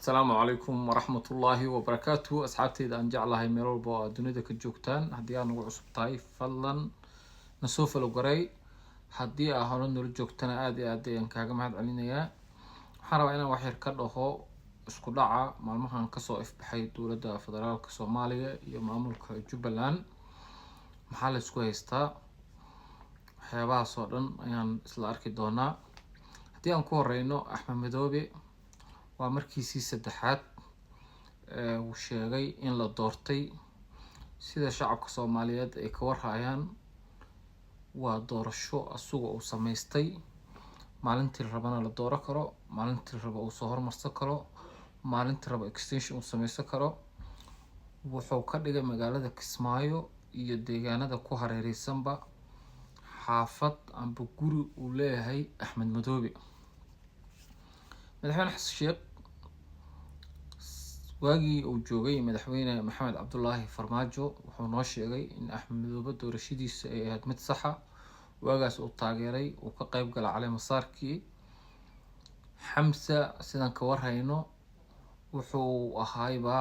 السلام عليكم ورحمة الله وبركاته. أصحابتي إذا أنجع الله ميرول بو دنيا كجوكتان هدي أنا وعصب تاي فلن نسوف القري هدي أهون نور جوكتان آدي أن كاجم هاد علينا يا حرا أنا وحير كده هو اسكودعة معلومة كسو إف بحي دولة فدرال كصوماليا يوم عمل كجبلان محل سكويستا حيابها صورن يعني إسلا أركي دونا هدي أنكو رينو أحمد مدوبي ومركيسي سدحات وشيغي إن لا دورتي سيدا شعبك الصوماليات ay ka warhayaan waa doorasho asuga uu samaystay maalintii rabana la dooran karo maalintii raba uu soo hormarsan karo maalintii raba extension uu samaysan karo wuxuu ka dhigay magaalada Kismaayo iyo deegaanada ku hareeraysanba xaafad amba guri uu leeyahay Axmed Madoobe madaxweyne xasan sheekh waagii uu joogay madaxweyne maxamed cabdullaahi farmaajo wuxuu noo sheegay in Axmed Madoobe doorashadiisa ay ahayd mid sax ah waagaas uu taageeray uu ka qayb galay caleemasaarkii xamsa sidaan ka warhayno wuxuu ahaayba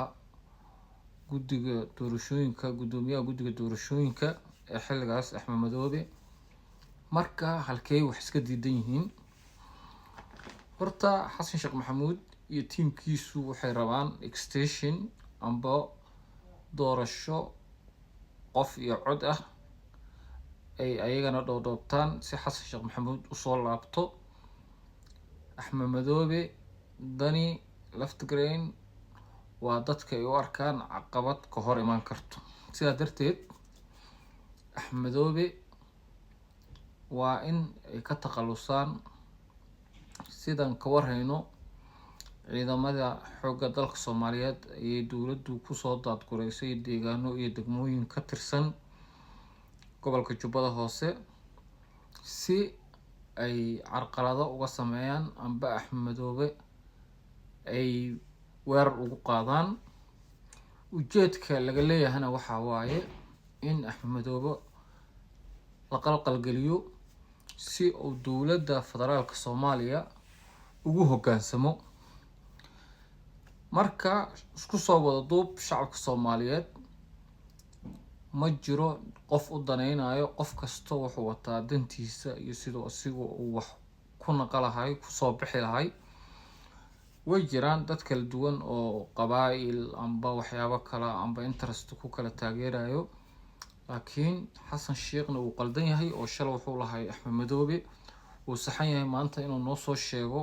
guddiga doorashooyinka gudoomiyaha guddiga doorashooyinka ee xilligaas Axmed Madoobe marka halkay wax iska diidan yihiin horta xasan sheekh maxamuud iyo tiimkiisu waxay rabaan extension amba doorasho qof iyo cod ah ay ayagana dhoobtaan si xasan sheekh maxamuud u soo laabto Axmed Madoobe dani Laftagrain waa dadka ay u arkaan caqabad ka hor iman karto sidaa darteed Axmed Madoobe waa in ay ka takhalusaan sidaan ka warhayno ciidamada xoogga dalka Soomaaliyeed ayay dowladdu ku soo daadgureysay deegaano iyo degmooyin ka tirsan gobolka Jubbada Hoose si ay carqalado uga sameeyaan amba Axmed Madoobe ay weerar ugu qaadaan ujeedka laga leeyahayna waxa waaye in Axmed Madoobe la qalqal geliyo si uu dowladda federaalka Soomaaliya ugu hoggaansamo marka isku soo wada duub shacabka Soomaaliyeed ma jiro qof u daneynayo qof kasto wuxuu wataa dantiisa iyo sidoo asigu uu wax ku naqalahay ku soo bixi lahay way jiraan dad kala duwan oo qabaa'il amba waxyaabo kala amba interest ku kala taageerayo laakiin xasan sheekhna uu qaldan yahay oo shalay wuxuu lahay Axmed Madoobe uu saxan yahay maanta inuu noo soo sheego